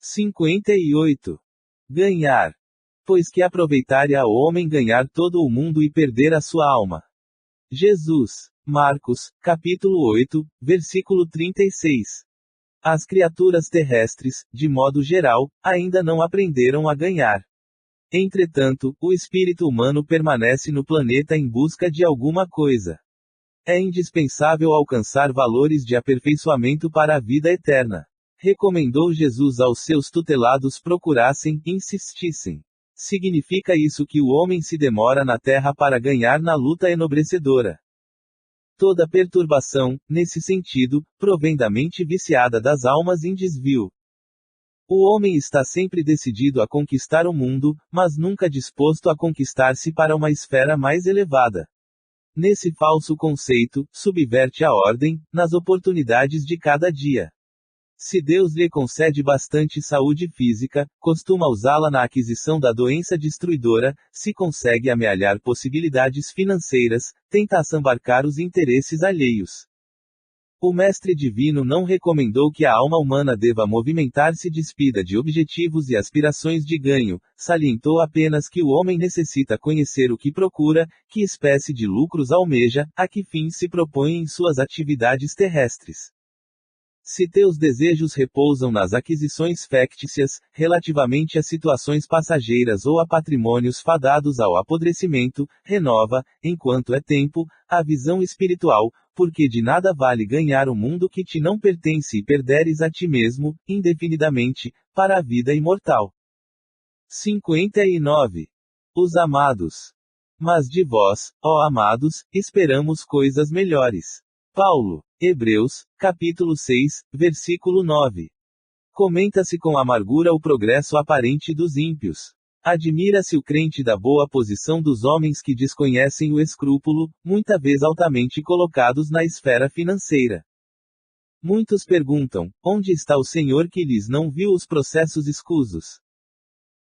58. Ganhar. Pois que aproveitaria ao homem ganhar todo o mundo e perder a sua alma. Jesus. Marcos, capítulo 8, versículo 36. As criaturas terrestres, de modo geral, ainda não aprenderam a ganhar. Entretanto, o espírito humano permanece no planeta em busca de alguma coisa. É indispensável alcançar valores de aperfeiçoamento para a vida eterna. Recomendou Jesus aos seus tutelados procurassem, insistissem. Significa isso que o homem se demora na terra para ganhar na luta enobrecedora. Toda perturbação, nesse sentido, provém da mente viciada das almas em desvio. O homem está sempre decidido a conquistar o mundo, mas nunca disposto a conquistar-se para uma esfera mais elevada. Nesse falso conceito, subverte a ordem, nas oportunidades de cada dia. Se Deus lhe concede bastante saúde física, costuma usá-la na aquisição da doença destruidora, se consegue amealhar possibilidades financeiras, tenta assambarcar os interesses alheios. O Mestre Divino não recomendou que a alma humana deva movimentar-se despida de objetivos e aspirações de ganho, salientou apenas que o homem necessita conhecer o que procura, que espécie de lucros almeja, a que fim se propõe em suas atividades terrestres. Se teus desejos repousam nas aquisições factícias, relativamente a situações passageiras ou a patrimônios fadados ao apodrecimento, renova, enquanto é tempo, a visão espiritual, porque de nada vale ganhar o mundo que te não pertence e perderes a ti mesmo, indefinidamente, para a vida imortal. 59. Os amados. Mas de vós, ó amados, esperamos coisas melhores. Paulo. Hebreus, capítulo 6, versículo 9. Comenta-se com amargura o progresso aparente dos ímpios. Admira-se o crente da boa posição dos homens que desconhecem o escrúpulo, muita vez altamente colocados na esfera financeira. Muitos perguntam, onde está o Senhor que lhes não viu os processos escusos?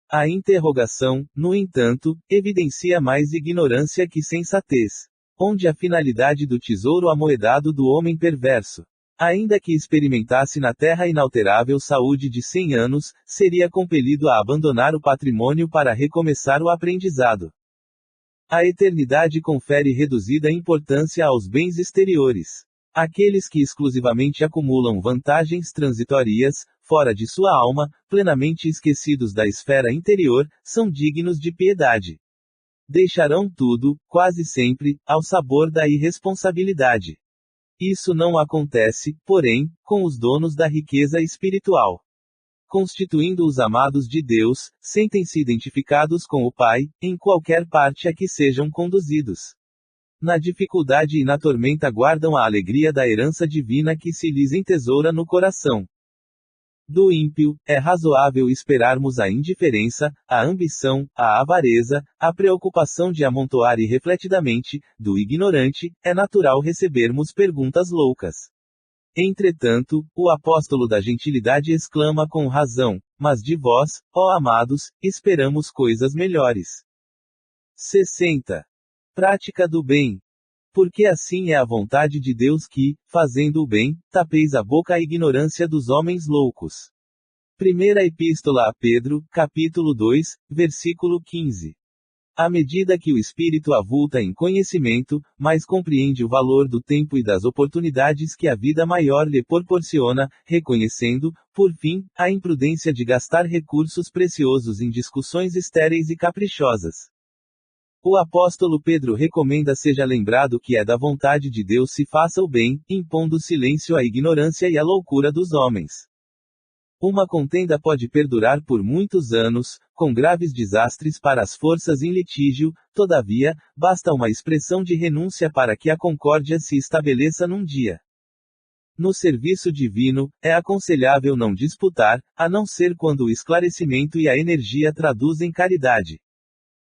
A interrogação, no entanto, evidencia mais ignorância que sensatez. Onde a finalidade do tesouro amoedado do homem perverso? Ainda que experimentasse na terra inalterável saúde de 100 anos, seria compelido a abandonar o patrimônio para recomeçar o aprendizado. A eternidade confere reduzida importância aos bens exteriores. Aqueles que exclusivamente acumulam vantagens transitórias, fora de sua alma, plenamente esquecidos da esfera interior, são dignos de piedade. Deixarão tudo, quase sempre, ao sabor da irresponsabilidade. Isso não acontece, porém, com os donos da riqueza espiritual. Constituindo os amados de Deus, sentem-se identificados com o Pai, em qualquer parte a que sejam conduzidos. Na dificuldade e na tormenta guardam a alegria da herança divina que se lhes entesoura no coração. Do ímpio, é razoável esperarmos a indiferença, a ambição, a avareza, a preocupação de amontoar irrefletidamente, do ignorante, é natural recebermos perguntas loucas. Entretanto, o apóstolo da gentilidade exclama com razão, mas de vós, ó amados, esperamos coisas melhores. 60. Prática do bem. Porque assim é a vontade de Deus que, fazendo o bem, tapeis a boca à ignorância dos homens loucos. Primeira Epístola a Pedro, capítulo 2, versículo 15. À medida que o espírito avulta em conhecimento, mais compreende o valor do tempo e das oportunidades que a vida maior lhe proporciona, reconhecendo, por fim, a imprudência de gastar recursos preciosos em discussões estéreis e caprichosas. O apóstolo Pedro recomenda seja lembrado que é da vontade de Deus se faça o bem, impondo silêncio à ignorância e à loucura dos homens. Uma contenda pode perdurar por muitos anos, com graves desastres para as forças em litígio, todavia, basta uma expressão de renúncia para que a concórdia se estabeleça num dia. No serviço divino, é aconselhável não disputar, a não ser quando o esclarecimento e a energia traduzem caridade.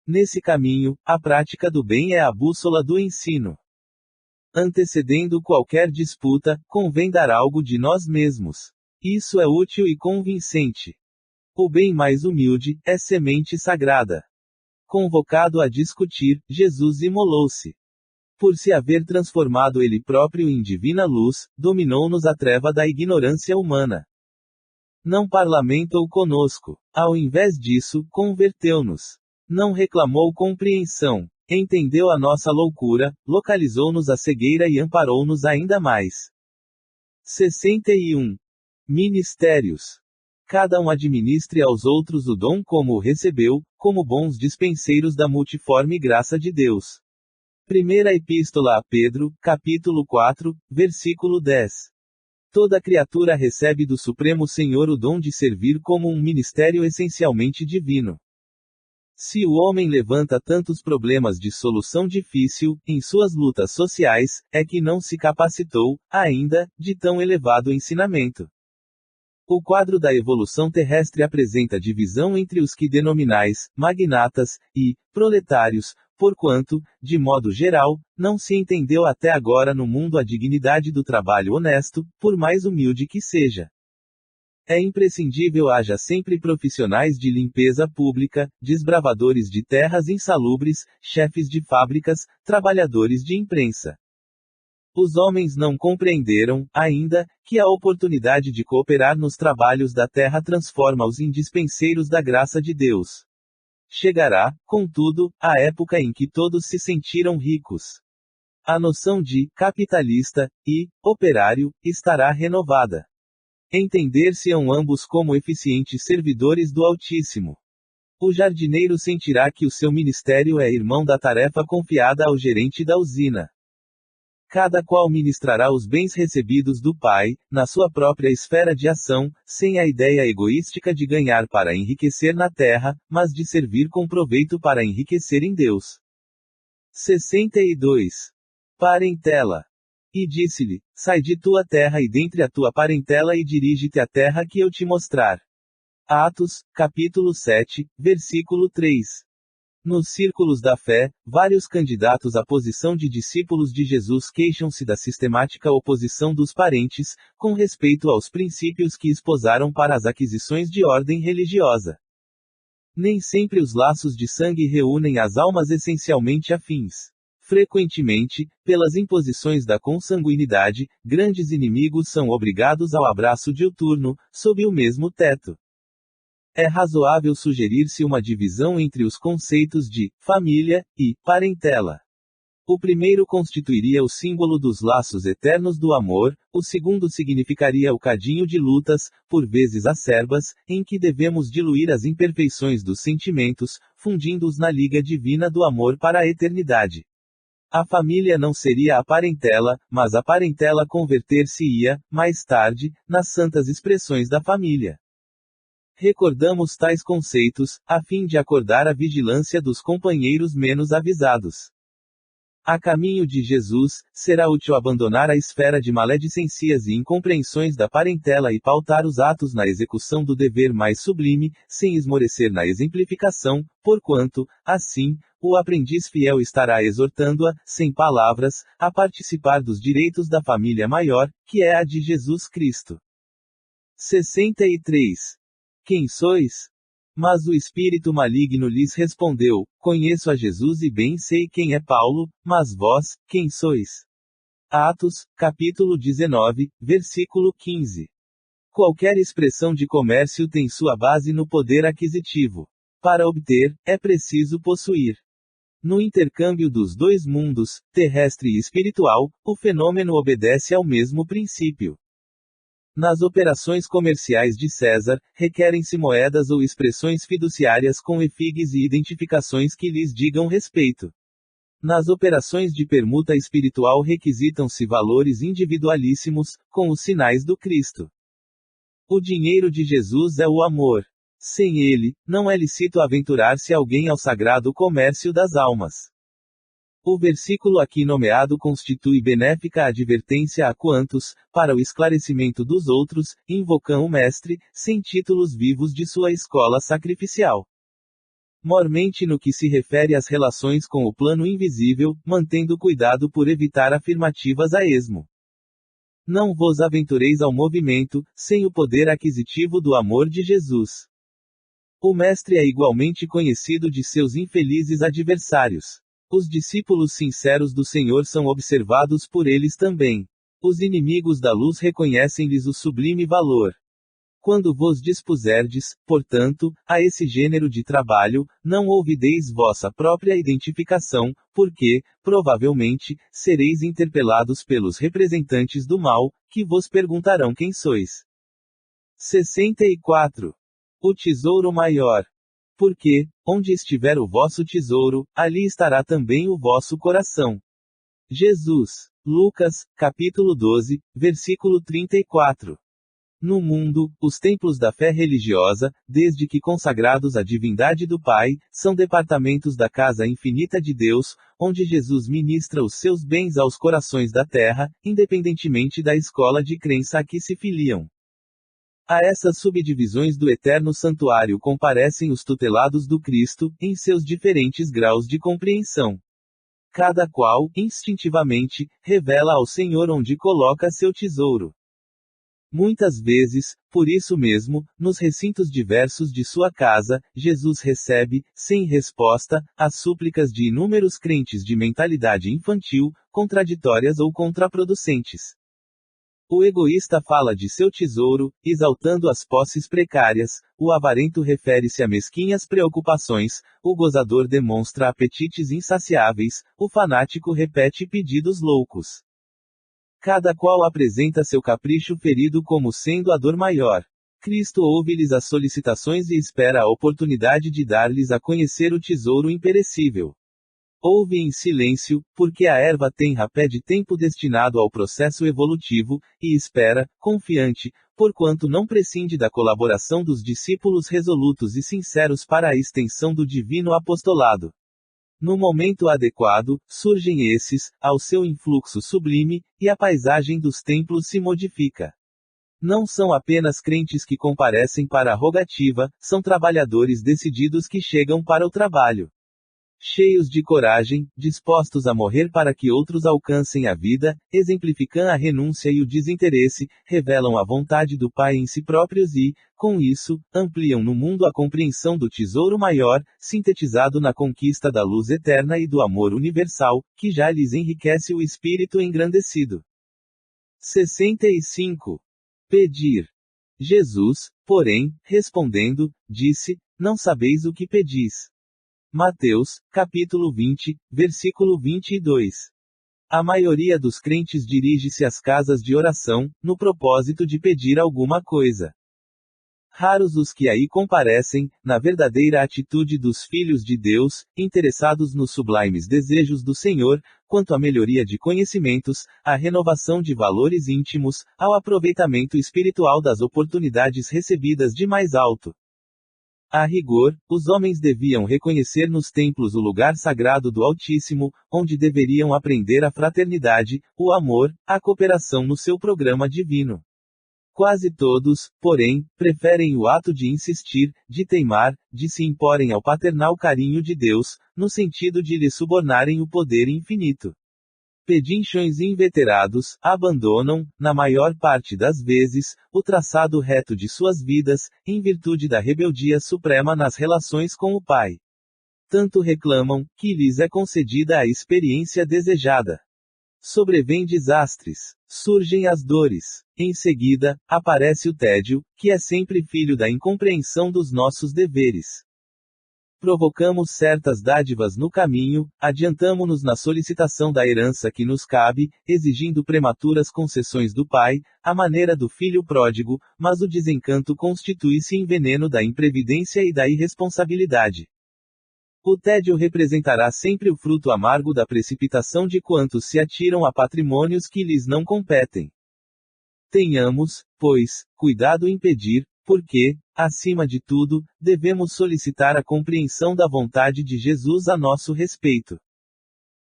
Nesse caminho, a prática do bem é a bússola do ensino. Antecedendo qualquer disputa, convém dar algo de nós mesmos. Isso é útil e convincente. O bem mais humilde é semente sagrada. Convocado a discutir, Jesus imolou-se. Por se haver transformado ele próprio em divina luz, dominou-nos a treva da ignorância humana. Não parlamentou conosco. Ao invés disso, converteu-nos. Não reclamou compreensão. Entendeu a nossa loucura, localizou-nos a cegueira e amparou-nos ainda mais. 61. Ministérios. Cada um administre aos outros o dom como o recebeu, como bons dispenseiros da multiforme graça de Deus. Primeira Epístola a Pedro, capítulo 4, versículo 10. Toda criatura recebe do Supremo Senhor o dom de servir como um ministério essencialmente divino. Se o homem levanta tantos problemas de solução difícil, em suas lutas sociais, é que não se capacitou, ainda, de tão elevado ensinamento. O quadro da evolução terrestre apresenta divisão entre os que denominais, magnatas, e, proletários, porquanto, de modo geral, não se entendeu até agora no mundo a dignidade do trabalho honesto, por mais humilde que seja. É imprescindível haja sempre profissionais de limpeza pública, desbravadores de terras insalubres, chefes de fábricas, trabalhadores de imprensa. Os homens não compreenderam, ainda, que a oportunidade de cooperar nos trabalhos da terra transforma-os em dispenseiros da graça de Deus. Chegará, contudo, a época em que todos se sentiram ricos. A noção de capitalista e operário estará renovada. Entender-se-ão ambos como eficientes servidores do Altíssimo. O jardineiro sentirá que o seu ministério é irmão da tarefa confiada ao gerente da usina. Cada qual ministrará os bens recebidos do Pai, na sua própria esfera de ação, sem a ideia egoística de ganhar para enriquecer na terra, mas de servir com proveito para enriquecer em Deus. 62. Parentela. E disse-lhe: Sai de tua terra e dentre a tua parentela e dirige-te à terra que eu te mostrar. Atos, capítulo 7, versículo 3. Nos círculos da fé, vários candidatos à posição de discípulos de Jesus queixam-se da sistemática oposição dos parentes, com respeito aos princípios que esposaram para as aquisições de ordem religiosa. Nem sempre os laços de sangue reúnem as almas essencialmente afins. Frequentemente, pelas imposições da consanguinidade, grandes inimigos são obrigados ao abraço diuturno, sob o mesmo teto. É razoável sugerir-se uma divisão entre os conceitos de família e parentela. O primeiro constituiria o símbolo dos laços eternos do amor, o segundo significaria o cadinho de lutas, por vezes acerbas, em que devemos diluir as imperfeições dos sentimentos, fundindo-os na liga divina do amor para a eternidade. A família não seria a parentela, mas a parentela converter-se-ia, mais tarde, nas santas expressões da família. Recordamos tais conceitos, a fim de acordar a vigilância dos companheiros menos avisados. A caminho de Jesus, será útil abandonar a esfera de maledicências e incompreensões da parentela e pautar os atos na execução do dever mais sublime, sem esmorecer na exemplificação, porquanto, assim, o aprendiz fiel estará exortando-a, sem palavras, a participar dos direitos da família maior, que é a de Jesus Cristo. 63. Quem sois? Mas o espírito maligno lhes respondeu: Conheço a Jesus e bem sei quem é Paulo, mas vós, quem sois? Atos, capítulo 19, versículo 15. Qualquer expressão de comércio tem sua base no poder aquisitivo. Para obter, é preciso possuir. No intercâmbio dos dois mundos, terrestre e espiritual, o fenômeno obedece ao mesmo princípio. Nas operações comerciais de César, requerem-se moedas ou expressões fiduciárias com efigos e identificações que lhes digam respeito. Nas operações de permuta espiritual requisitam-se valores individualíssimos, com os sinais do Cristo. O dinheiro de Jesus é o amor. Sem ele, não é lícito aventurar-se alguém ao sagrado comércio das almas. O versículo aqui nomeado constitui benéfica advertência a quantos, para o esclarecimento dos outros, invocam o Mestre, sem títulos vivos de sua escola sacrificial. Mormente no que se refere às relações com o plano invisível, mantendo cuidado por evitar afirmativas a esmo. Não vos aventureis ao movimento, sem o poder aquisitivo do amor de Jesus. O Mestre é igualmente conhecido de seus infelizes adversários. Os discípulos sinceros do Senhor são observados por eles também. Os inimigos da luz reconhecem-lhes o sublime valor. Quando vos dispuserdes, portanto, a esse gênero de trabalho, não ouvideis vossa própria identificação, porque, provavelmente, sereis interpelados pelos representantes do mal, que vos perguntarão quem sois. 64. O tesouro maior. Porque, onde estiver o vosso tesouro, ali estará também o vosso coração. Jesus. Lucas, capítulo 12, versículo 34. No mundo, os templos da fé religiosa, desde que consagrados à divindade do Pai, são departamentos da casa infinita de Deus, onde Jesus ministra os seus bens aos corações da terra, independentemente da escola de crença a que se filiam. A essas subdivisões do eterno santuário comparecem os tutelados do Cristo, em seus diferentes graus de compreensão. Cada qual, instintivamente, revela ao Senhor onde coloca seu tesouro. Muitas vezes, por isso mesmo, nos recintos diversos de sua casa, Jesus recebe, sem resposta, as súplicas de inúmeros crentes de mentalidade infantil, contraditórias ou contraproducentes. O egoísta fala de seu tesouro, exaltando as posses precárias, o avarento refere-se a mesquinhas preocupações, o gozador demonstra apetites insaciáveis, o fanático repete pedidos loucos. Cada qual apresenta seu capricho ferido como sendo a dor maior. Cristo ouve-lhes as solicitações e espera a oportunidade de dar-lhes a conhecer o tesouro imperecível. Ouve em silêncio, porque a erva tem rapé de tempo destinado ao processo evolutivo, e espera, confiante, porquanto não prescinde da colaboração dos discípulos resolutos e sinceros para a extensão do divino apostolado. No momento adequado, surgem esses, ao seu influxo sublime, e a paisagem dos templos se modifica. Não são apenas crentes que comparecem para a rogativa, são trabalhadores decididos que chegam para o trabalho. Cheios de coragem, dispostos a morrer para que outros alcancem a vida, exemplificam a renúncia e o desinteresse, revelam a vontade do Pai em si próprios e, com isso, ampliam no mundo a compreensão do tesouro maior, sintetizado na conquista da luz eterna e do amor universal, que já lhes enriquece o espírito engrandecido. 65. Pedir. Jesus, porém, respondendo, disse: Não sabeis o que pedis. Mateus, capítulo 20, versículo 22. A maioria dos crentes dirige-se às casas de oração, no propósito de pedir alguma coisa. Raros os que aí comparecem, na verdadeira atitude dos filhos de Deus, interessados nos sublimes desejos do Senhor, quanto à melhoria de conhecimentos, à renovação de valores íntimos, ao aproveitamento espiritual das oportunidades recebidas de mais alto. A rigor, os homens deviam reconhecer nos templos o lugar sagrado do Altíssimo, onde deveriam aprender a fraternidade, o amor, a cooperação no seu programa divino. Quase todos, porém, preferem o ato de insistir, de teimar, de se imporem ao paternal carinho de Deus, no sentido de lhe subornarem o poder infinito. Pedinchões inveterados, abandonam, na maior parte das vezes, o traçado reto de suas vidas, em virtude da rebeldia suprema nas relações com o Pai. Tanto reclamam, que lhes é concedida a experiência desejada. Sobrevêm desastres, surgem as dores. Em seguida, aparece o tédio, que é sempre filho da incompreensão dos nossos deveres. Provocamos certas dádivas no caminho, adiantamo-nos na solicitação da herança que nos cabe, exigindo prematuras concessões do Pai, à maneira do filho pródigo, mas o desencanto constitui-se em veneno da imprevidência e da irresponsabilidade. O tédio representará sempre o fruto amargo da precipitação de quantos se atiram a patrimônios que lhes não competem. Tenhamos, pois, cuidado em pedir, porque, acima de tudo, devemos solicitar a compreensão da vontade de Jesus a nosso respeito.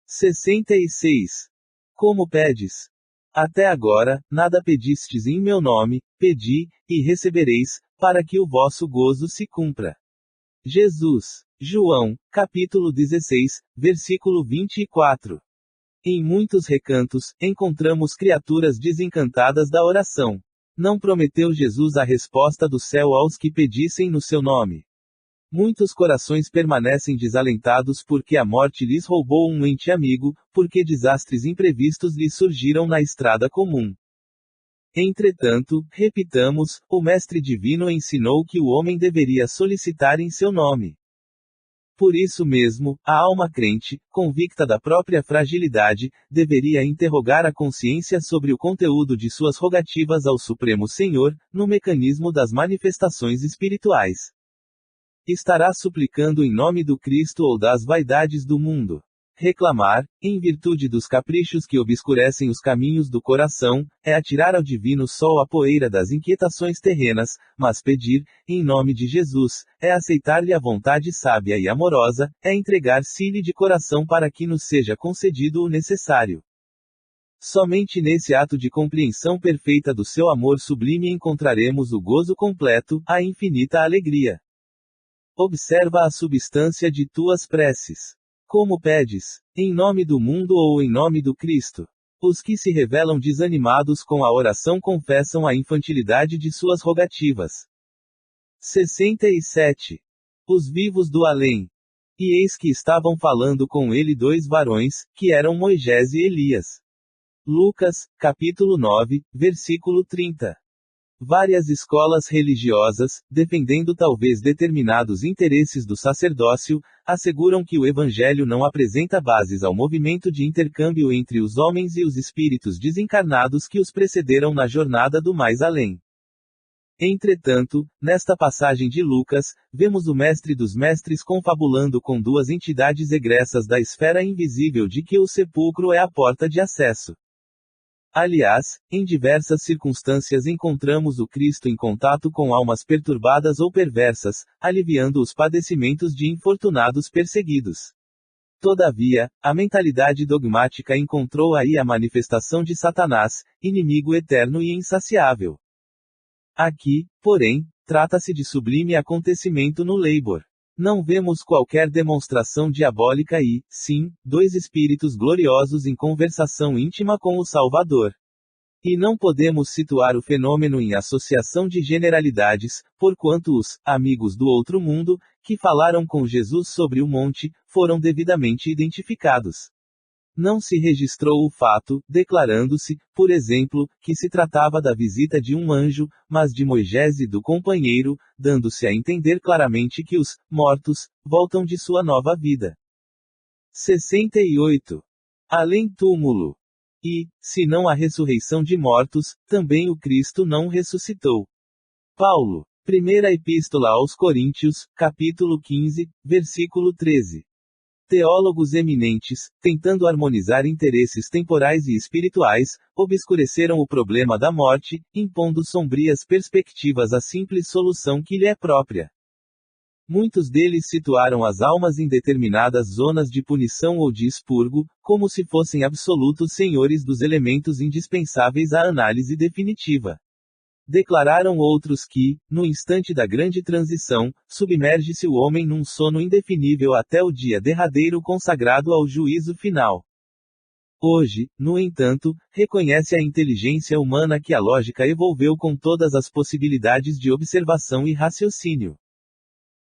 66. Como pedes? Até agora, nada pedistes em meu nome, pedi, e recebereis, para que o vosso gozo se cumpra. Jesus. João, capítulo 16, versículo 24. Em muitos recantos, encontramos criaturas desencantadas da oração. Não prometeu Jesus a resposta do céu aos que pedissem no seu nome. Muitos corações permanecem desalentados porque a morte lhes roubou um ente amigo, porque desastres imprevistos lhes surgiram na estrada comum. Entretanto, repitamos, o Mestre Divino ensinou que o homem deveria solicitar em seu nome. Por isso mesmo, a alma crente, convicta da própria fragilidade, deveria interrogar a consciência sobre o conteúdo de suas rogativas ao Supremo Senhor, no mecanismo das manifestações espirituais. Estará suplicando em nome do Cristo ou das vaidades do mundo? Reclamar, em virtude dos caprichos que obscurecem os caminhos do coração, é atirar ao divino sol a poeira das inquietações terrenas, mas pedir, em nome de Jesus, é aceitar-lhe a vontade sábia e amorosa, é entregar-se-lhe de coração para que nos seja concedido o necessário. Somente nesse ato de compreensão perfeita do seu amor sublime encontraremos o gozo completo, a infinita alegria. Observa a substância de tuas preces. Como pedes? Em nome do mundo ou em nome do Cristo? Os que se revelam desanimados com a oração confessam a infantilidade de suas rogativas. 67. Os vivos do além. E eis que estavam falando com ele dois varões, que eram Moisés e Elias. Lucas, capítulo 9, versículo 30. Várias escolas religiosas, defendendo talvez determinados interesses do sacerdócio, asseguram que o Evangelho não apresenta bases ao movimento de intercâmbio entre os homens e os espíritos desencarnados que os precederam na jornada do mais além. Entretanto, nesta passagem de Lucas, vemos o Mestre dos Mestres confabulando com duas entidades egressas da esfera invisível de que o sepulcro é a porta de acesso. Aliás, em diversas circunstâncias encontramos o Cristo em contato com almas perturbadas ou perversas, aliviando os padecimentos de infortunados perseguidos. Todavia, a mentalidade dogmática encontrou aí a manifestação de Satanás, inimigo eterno e insaciável. Aqui, porém, trata-se de sublime acontecimento no Labor. Não vemos qualquer demonstração diabólica e, sim, dois espíritos gloriosos em conversação íntima com o Salvador. E não podemos situar o fenômeno em associação de generalidades, porquanto os amigos do outro mundo, que falaram com Jesus sobre o monte, foram devidamente identificados. Não se registrou o fato, declarando-se, por exemplo, que se tratava da visita de um anjo, mas de Moisés e do companheiro, dando-se a entender claramente que os mortos voltam de sua nova vida. 68. Além túmulo. E, se não a ressurreição de mortos, também o Cristo não ressuscitou. Paulo. Primeira Epístola aos Coríntios, capítulo 15, versículo 13. Teólogos eminentes, tentando harmonizar interesses temporais e espirituais, obscureceram o problema da morte, impondo sombrias perspectivas à simples solução que lhe é própria. Muitos deles situaram as almas em determinadas zonas de punição ou de expurgo, como se fossem absolutos senhores dos elementos indispensáveis à análise definitiva. Declararam outros que, no instante da grande transição, submerge-se o homem num sono indefinível até o dia derradeiro consagrado ao juízo final. Hoje, no entanto, reconhece a inteligência humana que a lógica evolveu com todas as possibilidades de observação e raciocínio.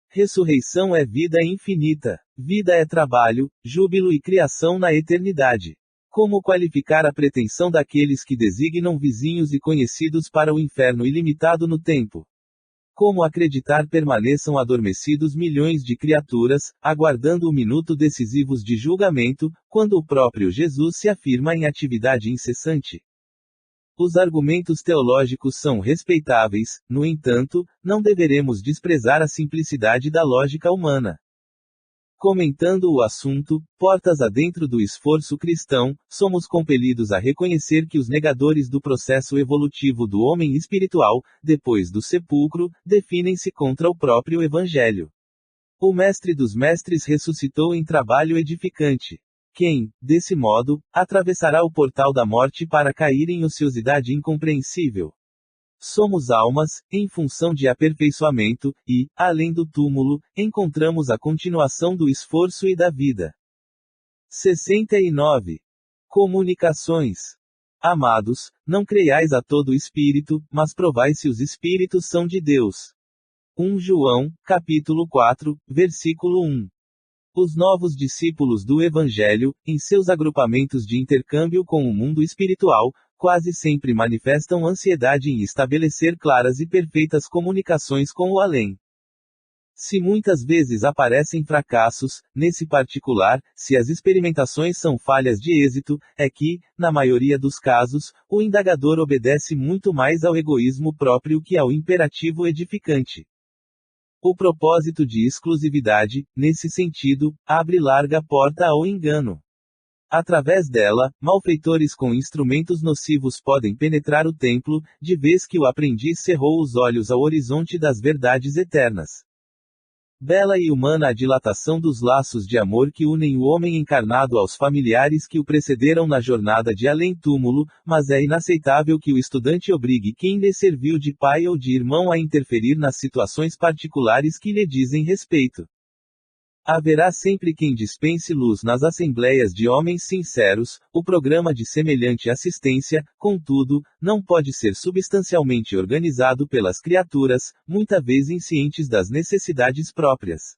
Ressurreição é vida infinita. Vida é trabalho, júbilo e criação na eternidade. Como qualificar a pretensão daqueles que designam vizinhos e conhecidos para o inferno ilimitado no tempo? Como acreditar permaneçam adormecidos milhões de criaturas, aguardando o minuto decisivo de julgamento, quando o próprio Jesus se afirma em atividade incessante? Os argumentos teológicos são respeitáveis, no entanto, não deveremos desprezar a simplicidade da lógica humana. Comentando o assunto, portas adentro do esforço cristão, somos compelidos a reconhecer que os negadores do processo evolutivo do homem espiritual, depois do sepulcro, definem-se contra o próprio Evangelho. O Mestre dos Mestres ressuscitou em trabalho edificante. Quem, desse modo, atravessará o portal da morte para cair em ociosidade incompreensível? Somos almas, em função de aperfeiçoamento, e, além do túmulo, encontramos a continuação do esforço e da vida. 69. Comunicações. Amados, não creiais a todo espírito, mas provai se os espíritos são de Deus. 1 João, capítulo 4, versículo 1. Os novos discípulos do Evangelho, em seus agrupamentos de intercâmbio com o mundo espiritual, quase sempre manifestam ansiedade em estabelecer claras e perfeitas comunicações com o além. Se muitas vezes aparecem fracassos, nesse particular, se as experimentações são falhas de êxito, é que, na maioria dos casos, o indagador obedece muito mais ao egoísmo próprio que ao imperativo edificante. O propósito de exclusividade, nesse sentido, abre larga porta ao engano. Através dela, malfeitores com instrumentos nocivos podem penetrar o templo, de vez que o aprendiz cerrou os olhos ao horizonte das verdades eternas. Bela e humana a dilatação dos laços de amor que unem o homem encarnado aos familiares que o precederam na jornada de além-túmulo, mas é inaceitável que o estudante obrigue quem lhe serviu de pai ou de irmão a interferir nas situações particulares que lhe dizem respeito. Haverá sempre quem dispense luz nas assembleias de homens sinceros, o programa de semelhante assistência, contudo, não pode ser substancialmente organizado pelas criaturas, muita vez inscientes das necessidades próprias.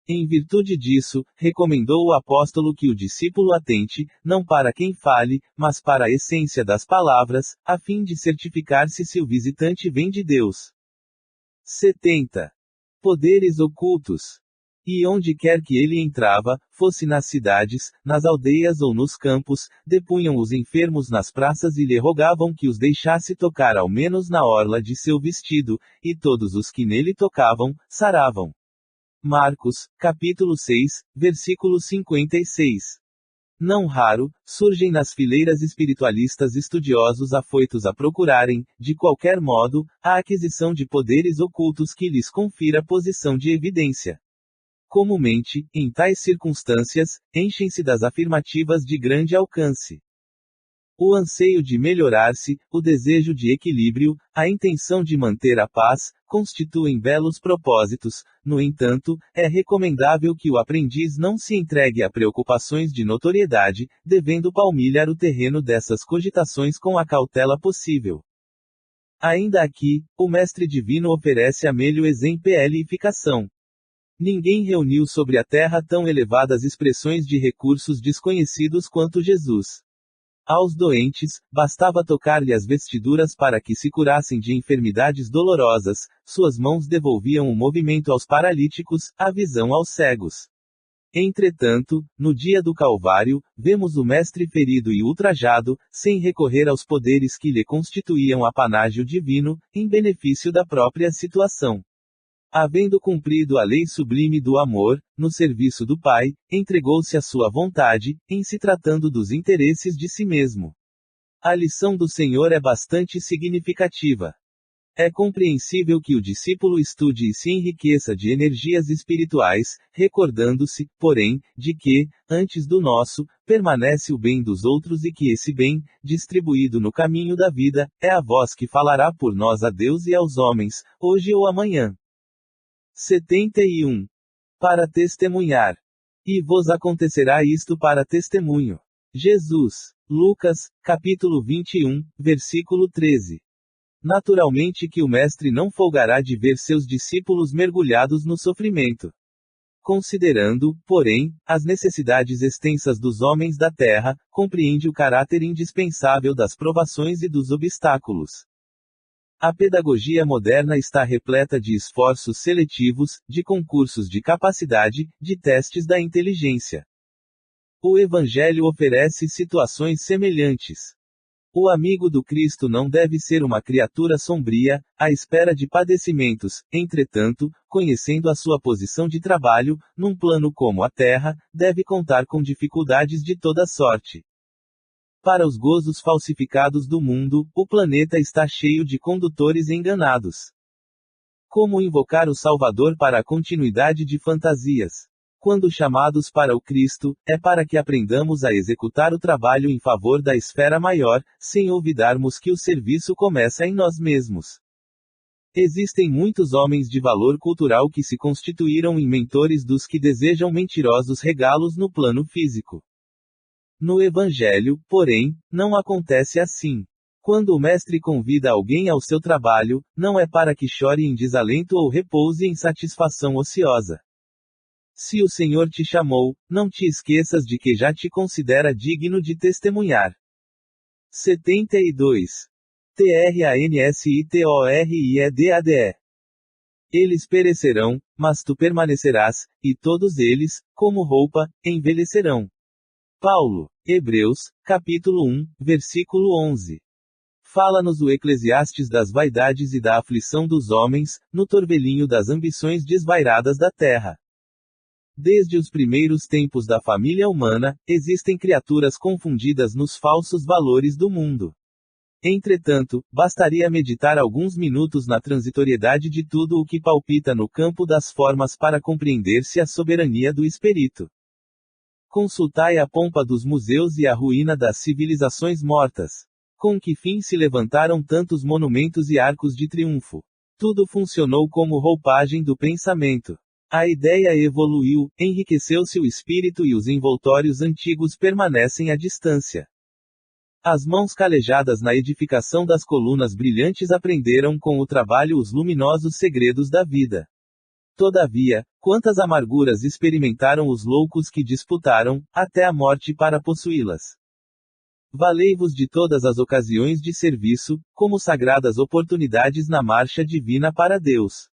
Em virtude disso, recomendou o apóstolo que o discípulo atente, não para quem fale, mas para a essência das palavras, a fim de certificar-se se o visitante vem de Deus. 70. Poderes ocultos. E onde quer que ele entrava, fosse nas cidades, nas aldeias ou nos campos, depunham os enfermos nas praças e lhe rogavam que os deixasse tocar ao menos na orla de seu vestido, e todos os que nele tocavam, saravam. Marcos, capítulo 6, versículo 56. Não raro, surgem nas fileiras espiritualistas estudiosos afoitos a procurarem, de qualquer modo, a aquisição de poderes ocultos que lhes confira posição de evidência. Comumente, em tais circunstâncias, enchem-se das afirmativas de grande alcance. O anseio de melhorar-se, o desejo de equilíbrio, a intenção de manter a paz, constituem belos propósitos, no entanto, é recomendável que o aprendiz não se entregue a preocupações de notoriedade, devendo palmilhar o terreno dessas cogitações com a cautela possível. Ainda aqui, o Mestre Divino oferece a melhor exemplificação. Ninguém reuniu sobre a terra tão elevadas expressões de recursos desconhecidos quanto Jesus. Aos doentes, bastava tocar-lhe as vestiduras para que se curassem de enfermidades dolorosas, suas mãos devolviam o movimento aos paralíticos, a visão aos cegos. Entretanto, no dia do Calvário, vemos o Mestre ferido e ultrajado, sem recorrer aos poderes que lhe constituíam apanágio divino, em benefício da própria situação. Havendo cumprido a lei sublime do amor, no serviço do Pai, entregou-se à sua vontade, em se tratando dos interesses de si mesmo. A lição do Senhor é bastante significativa. É compreensível que o discípulo estude e se enriqueça de energias espirituais, recordando-se, porém, de que, antes do nosso, permanece o bem dos outros e que esse bem, distribuído no caminho da vida, é a voz que falará por nós a Deus e aos homens, hoje ou amanhã. 71. Para testemunhar. E vos acontecerá isto para testemunho. Jesus. Lucas, capítulo 21, versículo 13. Naturalmente que o Mestre não folgará de ver seus discípulos mergulhados no sofrimento. Considerando, porém, as necessidades extensas dos homens da terra, compreende o caráter indispensável das provações e dos obstáculos. A pedagogia moderna está repleta de esforços seletivos, de concursos de capacidade, de testes da inteligência. O Evangelho oferece situações semelhantes. O amigo do Cristo não deve ser uma criatura sombria, à espera de padecimentos, entretanto, conhecendo a sua posição de trabalho, num plano como a Terra, deve contar com dificuldades de toda sorte. Para os gozos falsificados do mundo, o planeta está cheio de condutores enganados. Como invocar o Salvador para a continuidade de fantasias? Quando chamados para o Cristo, é para que aprendamos a executar o trabalho em favor da esfera maior, sem olvidarmos que o serviço começa em nós mesmos. Existem muitos homens de valor cultural que se constituíram em mentores dos que desejam mentirosos regalos no plano físico. No Evangelho, porém, não acontece assim. Quando o Mestre convida alguém ao seu trabalho, não é para que chore em desalento ou repouse em satisfação ociosa. Se o Senhor te chamou, não te esqueças de que já te considera digno de testemunhar. 72. Transitoridade. Eles perecerão, mas tu permanecerás, e todos eles, como roupa, envelhecerão. Paulo, Hebreus, capítulo 1, versículo 11. Fala-nos o Eclesiastes das vaidades e da aflição dos homens, no torvelinho das ambições desvairadas da terra. Desde os primeiros tempos da família humana, existem criaturas confundidas nos falsos valores do mundo. Entretanto, bastaria meditar alguns minutos na transitoriedade de tudo o que palpita no campo das formas para compreender-se a soberania do espírito. Consultai a pompa dos museus e a ruína das civilizações mortas. Com que fim se levantaram tantos monumentos e arcos de triunfo? Tudo funcionou como roupagem do pensamento. A ideia evoluiu, enriqueceu-se o espírito e os envoltórios antigos permanecem à distância. As mãos calejadas na edificação das colunas brilhantes aprenderam com o trabalho os luminosos segredos da vida. Todavia, quantas amarguras experimentaram os loucos que disputaram, até a morte para possuí-las. Valei-vos de todas as ocasiões de serviço, como sagradas oportunidades na marcha divina para Deus.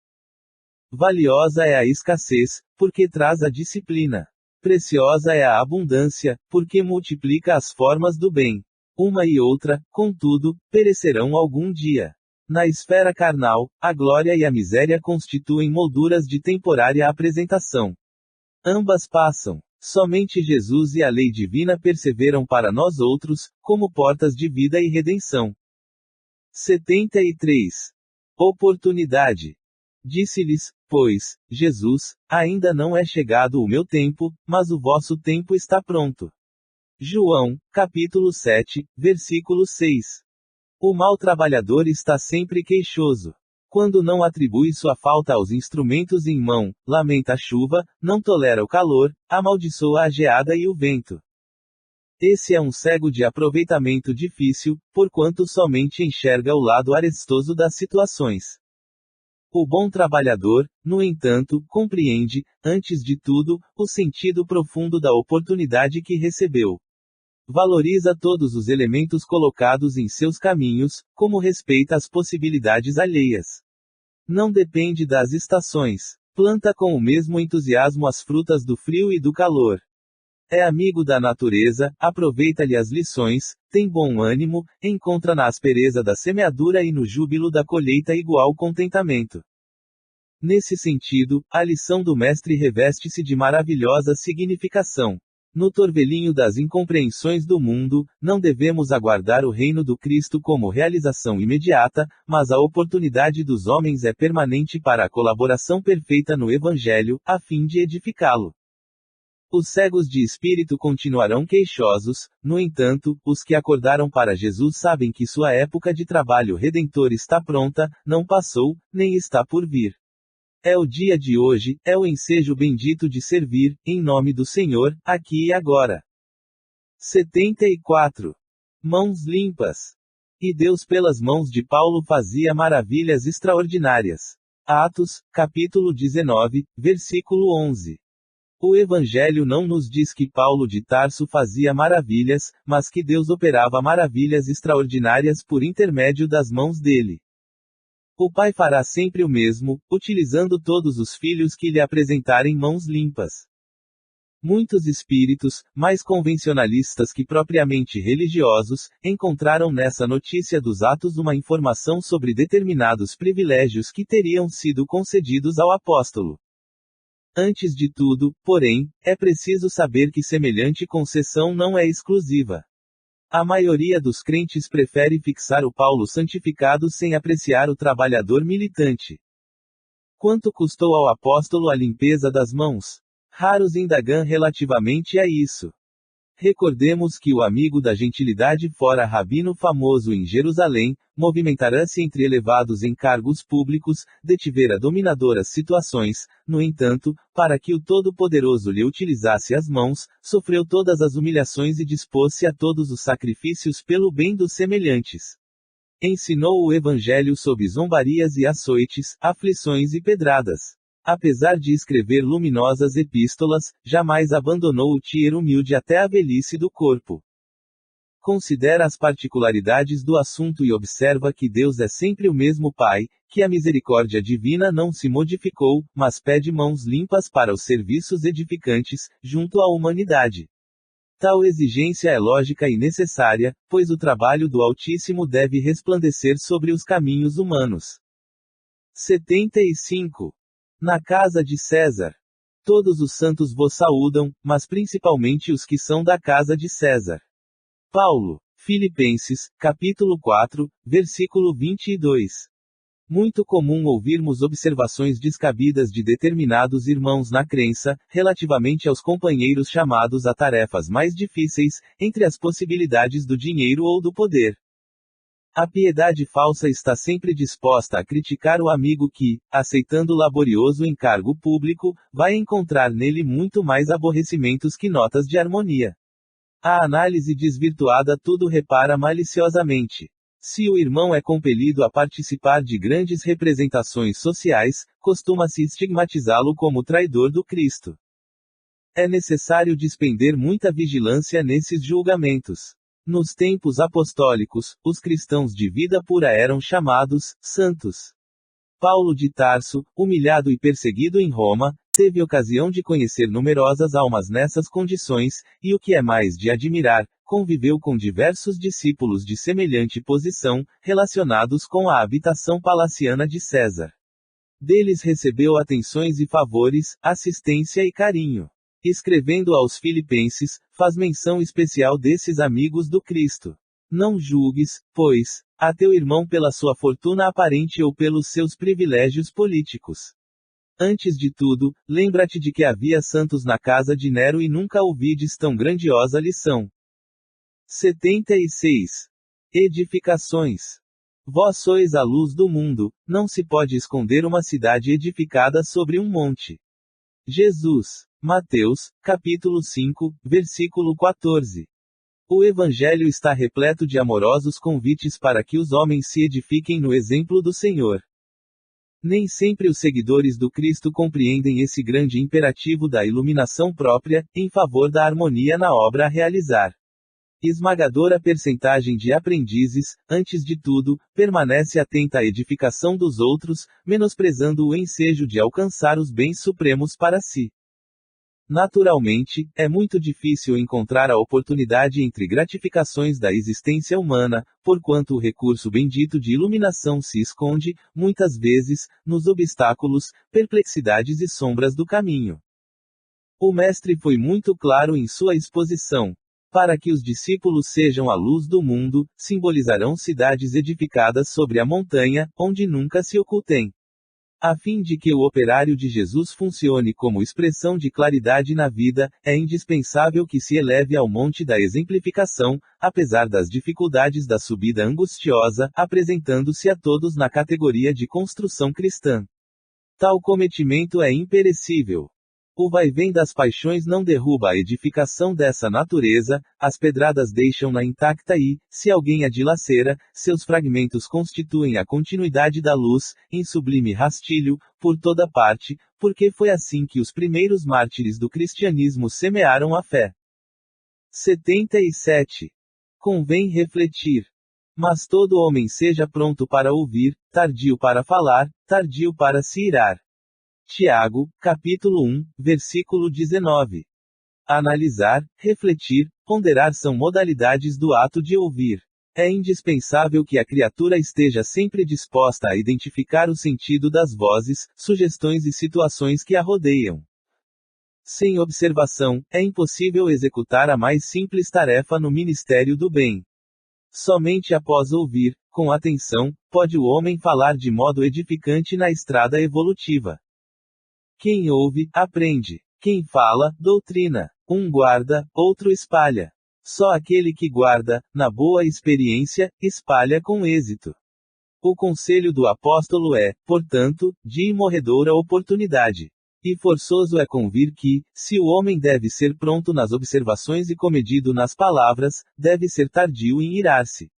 Valiosa é a escassez, porque traz a disciplina. Preciosa é a abundância, porque multiplica as formas do bem. Uma e outra, contudo, perecerão algum dia. Na esfera carnal, a glória e a miséria constituem molduras de temporária apresentação. Ambas passam. Somente Jesus e a lei divina perseveram para nós outros, como portas de vida e redenção. 73. Oportunidade. Disse-lhes, pois, Jesus, ainda não é chegado o meu tempo, mas o vosso tempo está pronto. João, capítulo 7, versículo 6. O mau trabalhador está sempre queixoso. Quando não atribui sua falta aos instrumentos em mão, lamenta a chuva, não tolera o calor, amaldiçoa a geada e o vento. Esse é um cego de aproveitamento difícil, porquanto somente enxerga o lado arestoso das situações. O bom trabalhador, no entanto, compreende, antes de tudo, o sentido profundo da oportunidade que recebeu. Valoriza todos os elementos colocados em seus caminhos, como respeita as possibilidades alheias. Não depende das estações. Planta com o mesmo entusiasmo as frutas do frio e do calor. É amigo da natureza, aproveita-lhe as lições, tem bom ânimo, encontra na aspereza da semeadura e no júbilo da colheita igual contentamento. Nesse sentido, a lição do mestre reveste-se de maravilhosa significação. No torvelinho das incompreensões do mundo, não devemos aguardar o reino do Cristo como realização imediata, mas a oportunidade dos homens é permanente para a colaboração perfeita no Evangelho, a fim de edificá-lo. Os cegos de espírito continuarão queixosos, no entanto, os que acordaram para Jesus sabem que sua época de trabalho redentor está pronta, não passou, nem está por vir. É o dia de hoje, é o ensejo bendito de servir, em nome do Senhor, aqui e agora. 74. Mãos limpas. E Deus pelas mãos de Paulo fazia maravilhas extraordinárias. Atos, capítulo 19, versículo 11. O Evangelho não nos diz que Paulo de Tarso fazia maravilhas, mas que Deus operava maravilhas extraordinárias por intermédio das mãos dele. O Pai fará sempre o mesmo, utilizando todos os filhos que lhe apresentarem mãos limpas. Muitos espíritos, mais convencionalistas que propriamente religiosos, encontraram nessa notícia dos Atos uma informação sobre determinados privilégios que teriam sido concedidos ao apóstolo. Antes de tudo, porém, é preciso saber que semelhante concessão não é exclusiva. A maioria dos crentes prefere fixar o Paulo santificado sem apreciar o trabalhador militante. Quanto custou ao apóstolo a limpeza das mãos? Raros indagam relativamente a isso. Recordemos que o amigo da gentilidade fora rabino famoso em Jerusalém, movimentará-se entre elevados encargos públicos, detivera dominadoras situações, no entanto, para que o Todo-Poderoso lhe utilizasse as mãos, sofreu todas as humilhações e dispôs-se a todos os sacrifícios pelo bem dos semelhantes. Ensinou o Evangelho sob zombarias e açoites, aflições e pedradas. Apesar de escrever luminosas epístolas, jamais abandonou o tier humilde até a velhice do corpo. Considera as particularidades do assunto e observa que Deus é sempre o mesmo Pai, que a misericórdia divina não se modificou, mas pede mãos limpas para os serviços edificantes, junto à humanidade. Tal exigência é lógica e necessária, pois o trabalho do Altíssimo deve resplandecer sobre os caminhos humanos. 75. Na casa de César. Todos os santos vos saúdam, mas principalmente os que são da casa de César. Paulo, Filipenses, capítulo 4, versículo 22. Muito comum ouvirmos observações descabidas de determinados irmãos na crença, relativamente aos companheiros chamados a tarefas mais difíceis, entre as possibilidades do dinheiro ou do poder. A piedade falsa está sempre disposta a criticar o amigo que, aceitando laborioso encargo público, vai encontrar nele muito mais aborrecimentos que notas de harmonia. A análise desvirtuada tudo repara maliciosamente. Se o irmão é compelido a participar de grandes representações sociais, costuma-se estigmatizá-lo como traidor do Cristo. É necessário despender muita vigilância nesses julgamentos. Nos tempos apostólicos, os cristãos de vida pura eram chamados santos. Paulo de Tarso, humilhado e perseguido em Roma, teve ocasião de conhecer numerosas almas nessas condições, e o que é mais de admirar, conviveu com diversos discípulos de semelhante posição, relacionados com a habitação palaciana de César. Deles recebeu atenções e favores, assistência e carinho. Escrevendo aos Filipenses, faz menção especial desses amigos do Cristo. Não julgues, pois, a teu irmão pela sua fortuna aparente ou pelos seus privilégios políticos. Antes de tudo, lembra-te de que havia santos na casa de Nero e nunca ouvides tão grandiosa lição. 76. Edificações. Vós sois a luz do mundo, não se pode esconder uma cidade edificada sobre um monte. Jesus. Mateus, capítulo 5, versículo 14. O Evangelho está repleto de amorosos convites para que os homens se edifiquem no exemplo do Senhor. Nem sempre os seguidores do Cristo compreendem esse grande imperativo da iluminação própria, em favor da harmonia na obra a realizar. Esmagadora percentagem de aprendizes, antes de tudo, permanece atenta à edificação dos outros, menosprezando o ensejo de alcançar os bens supremos para si. Naturalmente, é muito difícil encontrar a oportunidade entre gratificações da existência humana, porquanto o recurso bendito de iluminação se esconde, muitas vezes, nos obstáculos, perplexidades e sombras do caminho. O Mestre foi muito claro em sua exposição. Para que os discípulos sejam a luz do mundo, simbolizarão cidades edificadas sobre a montanha, onde nunca se ocultem. A fim de que o operário de Jesus funcione como expressão de claridade na vida, é indispensável que se eleve ao monte da exemplificação, apesar das dificuldades da subida angustiosa, apresentando-se a todos na categoria de construção cristã. Tal cometimento é imperecível. O vai-vem das paixões não derruba a edificação dessa natureza, as pedradas deixam-na intacta e, se alguém a dilacera, seus fragmentos constituem a continuidade da luz, em sublime rastilho, por toda parte, porque foi assim que os primeiros mártires do cristianismo semearam a fé. 77. Convém refletir. Mas todo homem seja pronto para ouvir, tardio para falar, tardio para se irar. Tiago, capítulo 1, versículo 19. Analisar, refletir, ponderar são modalidades do ato de ouvir. É indispensável que a criatura esteja sempre disposta a identificar o sentido das vozes, sugestões e situações que a rodeiam. Sem observação, é impossível executar a mais simples tarefa no ministério do bem. Somente após ouvir, com atenção, pode o homem falar de modo edificante na estrada evolutiva. Quem ouve, aprende. Quem fala, doutrina. Um guarda, outro espalha. Só aquele que guarda, na boa experiência, espalha com êxito. O conselho do apóstolo é, portanto, de imorredoura oportunidade. E forçoso é convir que, se o homem deve ser pronto nas observações e comedido nas palavras, deve ser tardio em irar-se.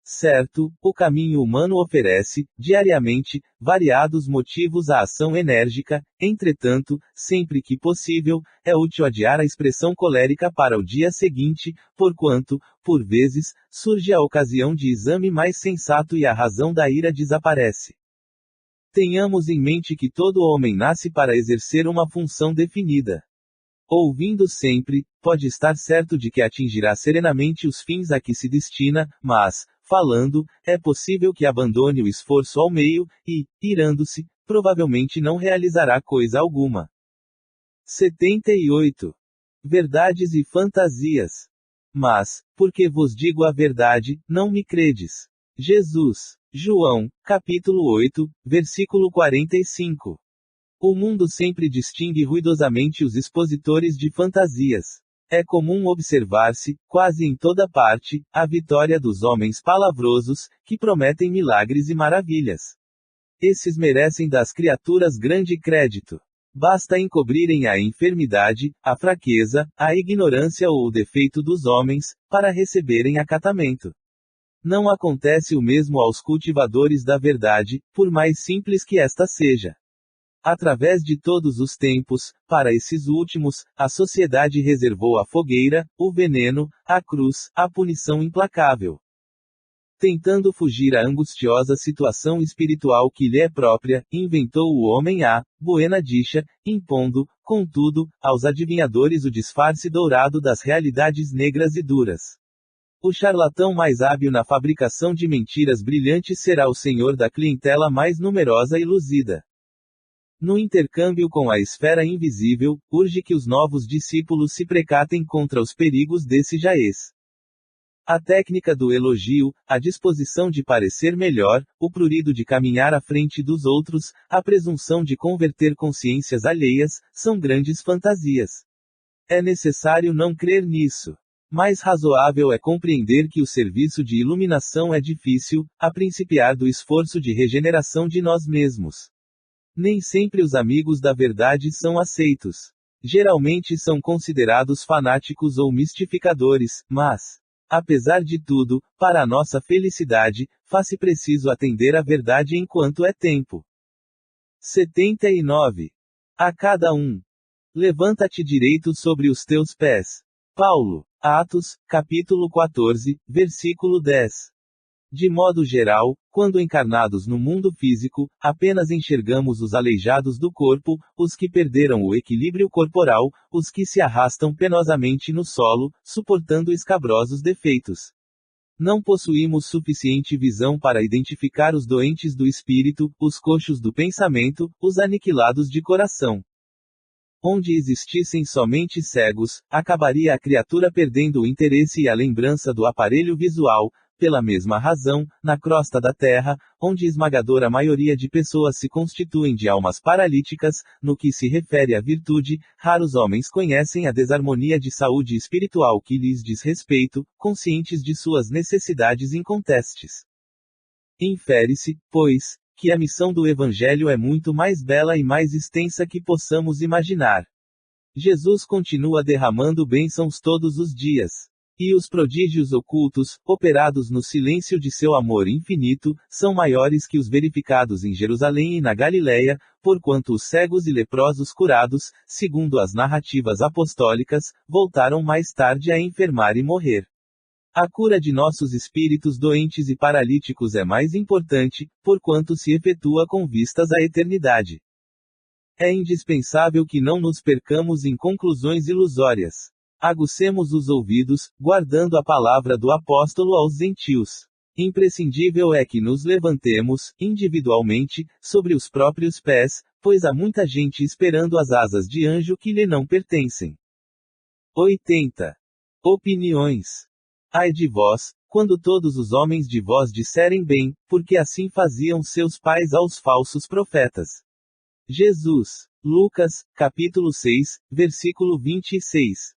Certo, o caminho humano oferece, diariamente, variados motivos à ação enérgica, entretanto, sempre que possível, é útil adiar a expressão colérica para o dia seguinte, porquanto, por vezes, surge a ocasião de exame mais sensato e a razão da ira desaparece. Tenhamos em mente que todo homem nasce para exercer uma função definida. Ouvindo sempre, pode estar certo de que atingirá serenamente os fins a que se destina, mas, falando, é possível que abandone o esforço ao meio, e, irando-se, provavelmente não realizará coisa alguma. 78. Verdades e fantasias. Mas, porque vos digo a verdade, não me credes. Jesus. João, capítulo 8, versículo 45. O mundo sempre distingue ruidosamente os expositores de fantasias. É comum observar-se, quase em toda parte, a vitória dos homens palavrosos, que prometem milagres e maravilhas. Esses merecem das criaturas grande crédito. Basta encobrirem a enfermidade, a fraqueza, a ignorância ou o defeito dos homens, para receberem acatamento. Não acontece o mesmo aos cultivadores da verdade, por mais simples que esta seja. Através de todos os tempos, para esses últimos, a sociedade reservou a fogueira, o veneno, a cruz, a punição implacável. Tentando fugir à angustiosa situação espiritual que lhe é própria, inventou o homem a buena dicha, impondo, contudo, aos adivinhadores o disfarce dourado das realidades negras e duras. O charlatão mais hábil na fabricação de mentiras brilhantes será o senhor da clientela mais numerosa e luzida. No intercâmbio com a esfera invisível, urge que os novos discípulos se precatem contra os perigos desse jaez. A técnica do elogio, a disposição de parecer melhor, o prurido de caminhar à frente dos outros, a presunção de converter consciências alheias, são grandes fantasias. É necessário não crer nisso. Mais razoável é compreender que o serviço de iluminação é difícil, a principiar do esforço de regeneração de nós mesmos. Nem sempre os amigos da verdade são aceitos. Geralmente são considerados fanáticos ou mistificadores, mas, apesar de tudo, para a nossa felicidade, faz-se preciso atender à verdade enquanto é tempo. 79. A cada um. Levanta-te direito sobre os teus pés. Paulo. Atos, capítulo 14, versículo 10. De modo geral, quando encarnados no mundo físico, apenas enxergamos os aleijados do corpo, os que perderam o equilíbrio corporal, os que se arrastam penosamente no solo, suportando escabrosos defeitos. Não possuímos suficiente visão para identificar os doentes do espírito, os coxos do pensamento, os aniquilados de coração. Onde existissem somente cegos, acabaria a criatura perdendo o interesse e a lembrança do aparelho visual. Pela mesma razão, na crosta da Terra, onde esmagadora maioria de pessoas se constituem de almas paralíticas, no que se refere à virtude, raros homens conhecem a desarmonia de saúde espiritual que lhes diz respeito, conscientes de suas necessidades incontestes. Infere-se, pois, que a missão do Evangelho é muito mais bela e mais extensa que possamos imaginar. Jesus continua derramando bênçãos todos os dias. E os prodígios ocultos, operados no silêncio de seu amor infinito, são maiores que os verificados em Jerusalém e na Galiléia, porquanto os cegos e leprosos curados, segundo as narrativas apostólicas, voltaram mais tarde a enfermar e morrer. A cura de nossos espíritos doentes e paralíticos é mais importante, porquanto se efetua com vistas à eternidade. É indispensável que não nos percamos em conclusões ilusórias. Agucemos os ouvidos, guardando a palavra do apóstolo aos gentios. Imprescindível é que nos levantemos, individualmente, sobre os próprios pés, pois há muita gente esperando as asas de anjo que lhe não pertencem. 80. Opiniões. Ai de vós, quando todos os homens de vós disserem bem, porque assim faziam seus pais aos falsos profetas. Jesus. Lucas, capítulo 6, versículo 26.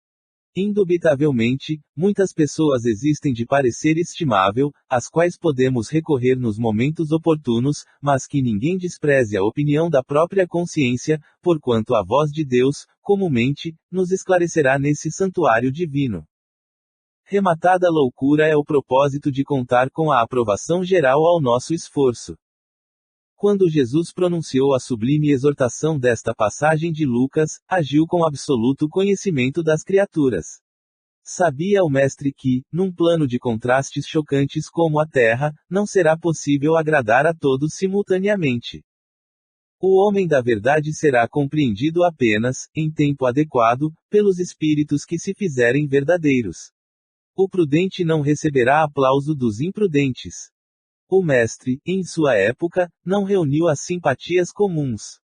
Indubitavelmente, muitas pessoas existem de parecer estimável, às quais podemos recorrer nos momentos oportunos, mas que ninguém despreze a opinião da própria consciência, porquanto a voz de Deus, comumente, nos esclarecerá nesse santuário divino. Rematada loucura é o propósito de contar com a aprovação geral ao nosso esforço. Quando Jesus pronunciou a sublime exortação desta passagem de Lucas, agiu com absoluto conhecimento das criaturas. Sabia o Mestre que, num plano de contrastes chocantes como a Terra, não será possível agradar a todos simultaneamente. O homem da verdade será compreendido apenas, em tempo adequado, pelos espíritos que se fizerem verdadeiros. O prudente não receberá aplauso dos imprudentes. O Mestre, em sua época, não reuniu as simpatias comuns.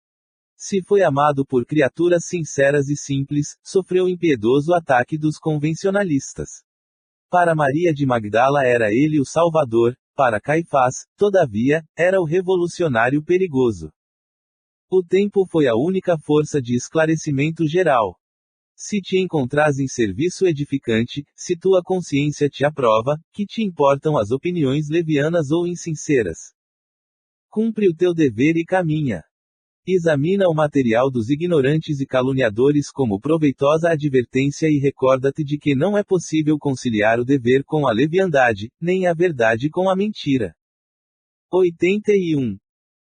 Se foi amado por criaturas sinceras e simples, sofreu impiedoso ataque dos convencionalistas. Para Maria de Magdala era ele o Salvador, para Caifás, todavia, era o revolucionário perigoso. O tempo foi a única força de esclarecimento geral. Se te encontras em serviço edificante, se tua consciência te aprova, que te importam as opiniões levianas ou insinceras. Cumpre o teu dever e caminha. Examina o material dos ignorantes e caluniadores como proveitosa advertência e recorda-te de que não é possível conciliar o dever com a leviandade, nem a verdade com a mentira. 81.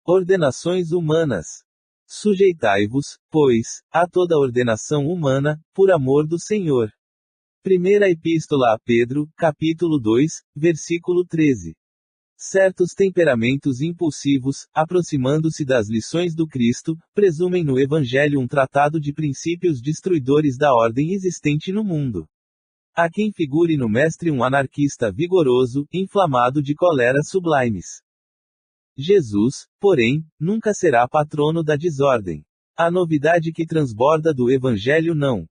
Ordenações humanas. Sujeitai-vos, pois, a toda ordenação humana, por amor do Senhor. Primeira Epístola a Pedro, capítulo 2, versículo 13. Certos temperamentos impulsivos, aproximando-se das lições do Cristo, presumem no Evangelho um tratado de princípios destruidores da ordem existente no mundo. Há quem figure no Mestre um anarquista vigoroso, inflamado de coleras sublimes. Jesus, porém, nunca será patrono da desordem. A novidade que transborda do Evangelho não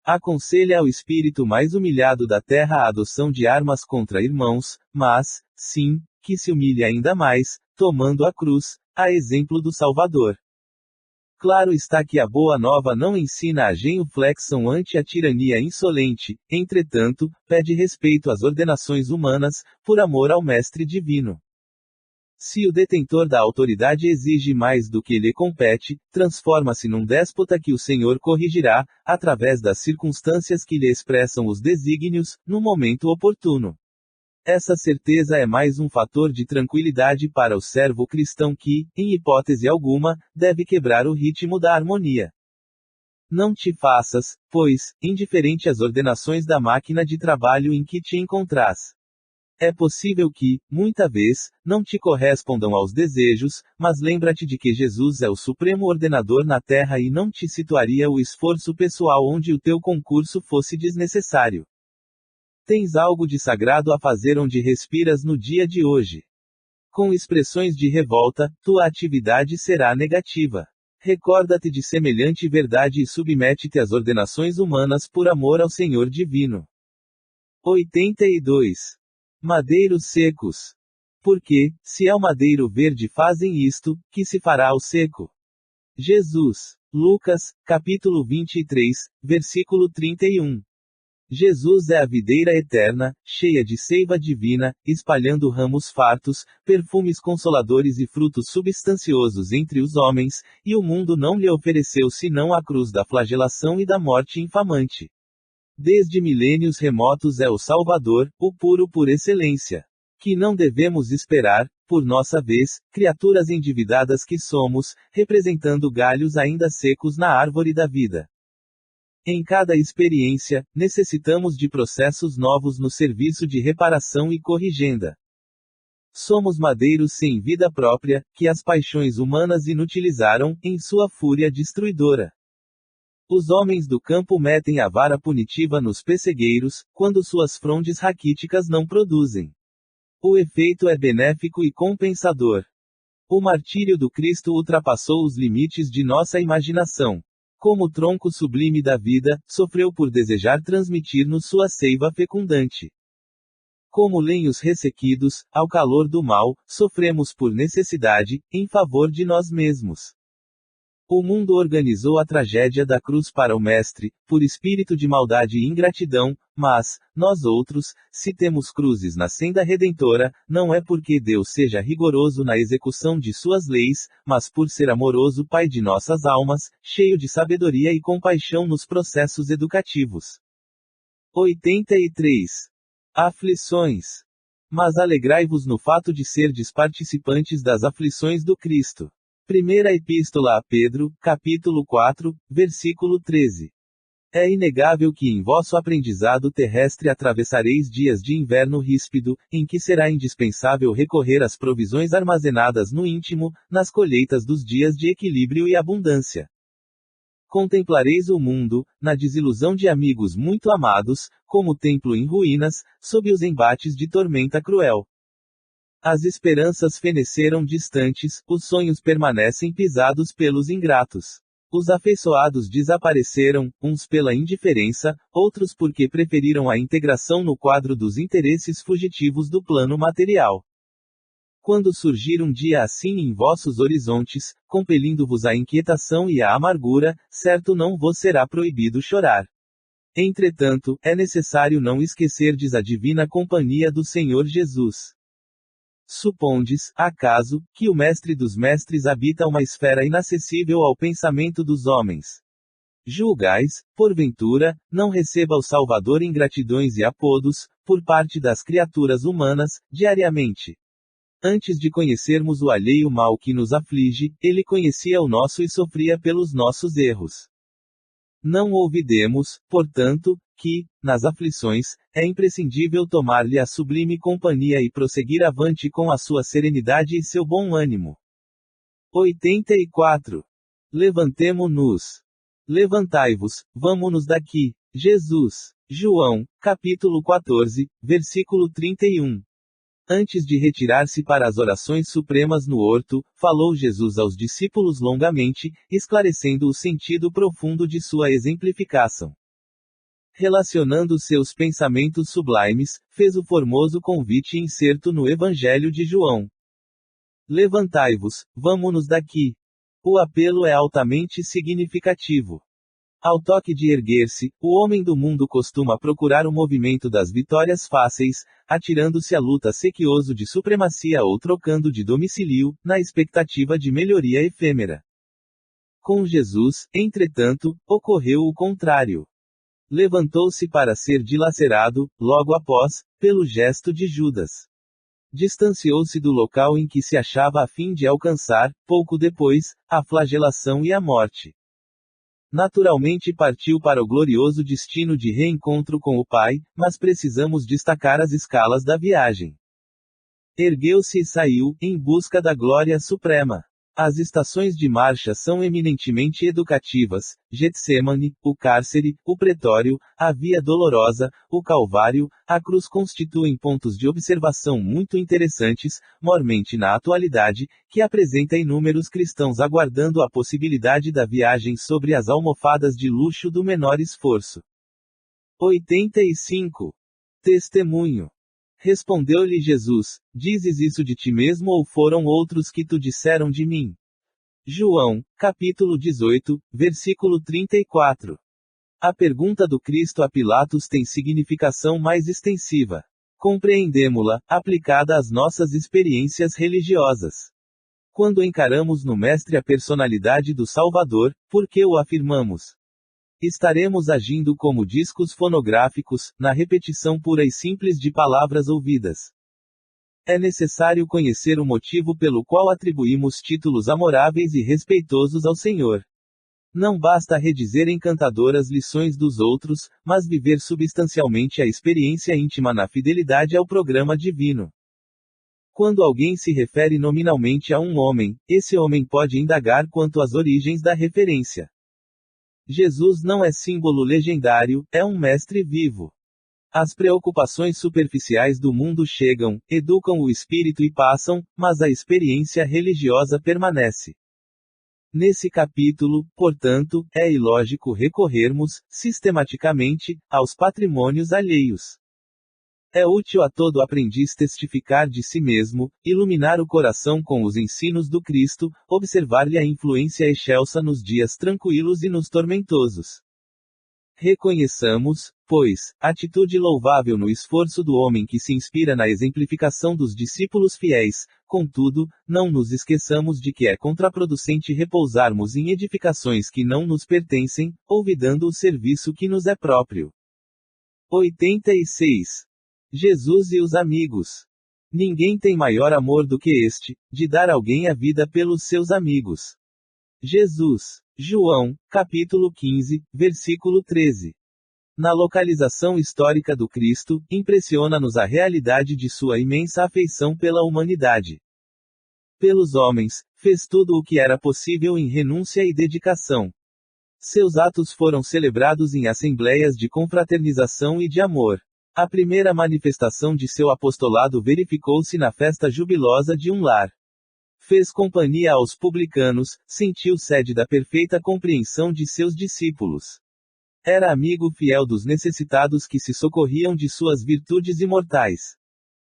aconselha ao espírito mais humilhado da terra a adoção de armas contra irmãos, mas, sim, que se humilhe ainda mais, tomando a cruz, a exemplo do Salvador. Claro está que a Boa Nova não ensina a genuflexão ante a tirania insolente, entretanto, pede respeito às ordenações humanas, por amor ao Mestre Divino. Se o detentor da autoridade exige mais do que lhe compete, transforma-se num déspota que o Senhor corrigirá, através das circunstâncias que lhe expressam os desígnios, no momento oportuno. Essa certeza é mais um fator de tranquilidade para o servo cristão que, em hipótese alguma, deve quebrar o ritmo da harmonia. Não te faças, pois, indiferente às ordenações da máquina de trabalho em que te encontras. É possível que, muita vez, não te correspondam aos desejos, mas lembra-te de que Jesus é o supremo ordenador na terra e não te situaria o esforço pessoal onde o teu concurso fosse desnecessário. Tens algo de sagrado a fazer onde respiras no dia de hoje. Com expressões de revolta, tua atividade será negativa. Recorda-te de semelhante verdade e submete-te às ordenações humanas por amor ao Senhor Divino. 82. Madeiros secos. Porque, se ao madeiro verde fazem isto, que se fará ao seco? Jesus. Lucas, capítulo 23, versículo 31. Jesus é a videira eterna, cheia de seiva divina, espalhando ramos fartos, perfumes consoladores e frutos substanciosos entre os homens, e o mundo não lhe ofereceu senão a cruz da flagelação e da morte infamante. Desde milênios remotos é o Salvador, o puro por excelência. Que não devemos esperar, por nossa vez, criaturas endividadas que somos, representando galhos ainda secos na árvore da vida. Em cada experiência, necessitamos de processos novos no serviço de reparação e corrigenda. Somos madeiros sem vida própria, que as paixões humanas inutilizaram, em sua fúria destruidora. Os homens do campo metem a vara punitiva nos pessegueiros, quando suas frondes raquíticas não produzem. O efeito é benéfico e compensador. O martírio do Cristo ultrapassou os limites de nossa imaginação. Como tronco sublime da vida, sofreu por desejar transmitir-nos sua seiva fecundante. Como lenhos ressequidos, ao calor do mal, sofremos por necessidade, em favor de nós mesmos. O mundo organizou a tragédia da cruz para o Mestre, por espírito de maldade e ingratidão, mas, nós outros, se temos cruzes na senda redentora, não é porque Deus seja rigoroso na execução de suas leis, mas por ser amoroso Pai de nossas almas, cheio de sabedoria e compaixão nos processos educativos. 83. Aflições. Mas alegrai-vos no fato de serdes participantes das aflições do Cristo. Primeira Epístola a Pedro, capítulo 4, versículo 13. É inegável que em vosso aprendizado terrestre atravessareis dias de inverno ríspido, em que será indispensável recorrer às provisões armazenadas no íntimo, nas colheitas dos dias de equilíbrio e abundância. Contemplareis o mundo, na desilusão de amigos muito amados, como templo em ruínas, sob os embates de tormenta cruel. As esperanças feneceram distantes, os sonhos permanecem pisados pelos ingratos. Os afeiçoados desapareceram, uns pela indiferença, outros porque preferiram a integração no quadro dos interesses fugitivos do plano material. Quando surgir um dia assim em vossos horizontes, compelindo-vos à inquietação e à amargura, certo não vos será proibido chorar. Entretanto, é necessário não esquecerdes a divina companhia do Senhor Jesus. Supondes, acaso, que o Mestre dos Mestres habita uma esfera inacessível ao pensamento dos homens? Julgais, porventura, não receba o Salvador ingratidões e apodos, por parte das criaturas humanas, diariamente? Antes de conhecermos o alheio mal que nos aflige, ele conhecia o nosso e sofria pelos nossos erros. Não olvidemos, portanto, que, nas aflições, é imprescindível tomar-lhe a sublime companhia e prosseguir avante com a sua serenidade e seu bom ânimo. 84. Levantemo-nos. Levantai-vos, vamo-nos daqui. Jesus. João, capítulo 14, versículo 31. Antes de retirar-se para as orações supremas no horto, falou Jesus aos discípulos longamente, esclarecendo o sentido profundo de sua exemplificação. Relacionando seus pensamentos sublimes, fez o formoso convite incerto no Evangelho de João. Levantai-vos, vamo-nos daqui. O apelo é altamente significativo. Ao toque de erguer-se, o homem do mundo costuma procurar o movimento das vitórias fáceis, atirando-se à luta sequioso de supremacia ou trocando de domicílio, na expectativa de melhoria efêmera. Com Jesus, entretanto, ocorreu o contrário. Levantou-se para ser dilacerado, logo após, pelo gesto de Judas. Distanciou-se do local em que se achava a fim de alcançar, pouco depois, a flagelação e a morte. Naturalmente partiu para o glorioso destino de reencontro com o Pai, mas precisamos destacar as escalas da viagem. Ergueu-se e saiu, em busca da glória suprema. As estações de marcha são eminentemente educativas: Getsêmani, o cárcere, o pretório, a via dolorosa, o calvário, a cruz constituem pontos de observação muito interessantes, mormente na atualidade, que apresenta inúmeros cristãos aguardando a possibilidade da viagem sobre as almofadas de luxo do menor esforço. 85. Testemunho. Respondeu-lhe Jesus: Dizes isso de ti mesmo ou foram outros que tu disseram de mim? João, capítulo 18, versículo 34. A pergunta do Cristo a Pilatos tem significação mais extensiva. Compreendemo-la, aplicada às nossas experiências religiosas. Quando encaramos no Mestre a personalidade do Salvador, por que o afirmamos? Estaremos agindo como discos fonográficos, na repetição pura e simples de palavras ouvidas. É necessário conhecer o motivo pelo qual atribuímos títulos amoráveis e respeitosos ao Senhor. Não basta redizer encantadoras lições dos outros, mas viver substancialmente a experiência íntima na fidelidade ao programa divino. Quando alguém se refere nominalmente a um homem, esse homem pode indagar quanto às origens da referência. Jesus não é símbolo legendário, é um mestre vivo. As preocupações superficiais do mundo chegam, educam o espírito e passam, mas a experiência religiosa permanece. Nesse capítulo, portanto, é ilógico recorrermos, sistematicamente, aos patrimônios alheios. É útil a todo aprendiz testificar de si mesmo, iluminar o coração com os ensinos do Cristo, observar-lhe a influência excelsa nos dias tranquilos e nos tormentosos. Reconheçamos, pois, atitude louvável no esforço do homem que se inspira na exemplificação dos discípulos fiéis, contudo, não nos esqueçamos de que é contraproducente repousarmos em edificações que não nos pertencem, olvidando o serviço que nos é próprio. 86. Jesus e os amigos. Ninguém tem maior amor do que este, de dar alguém a vida pelos seus amigos. Jesus. João, capítulo 15, versículo 13. Na localização histórica do Cristo, impressiona-nos a realidade de sua imensa afeição pela humanidade. Pelos homens, fez tudo o que era possível em renúncia e dedicação. Seus atos foram celebrados em assembleias de confraternização e de amor. A primeira manifestação de seu apostolado verificou-se na festa jubilosa de um lar. Fez companhia aos publicanos, sentiu sede da perfeita compreensão de seus discípulos. Era amigo fiel dos necessitados que se socorriam de suas virtudes imortais.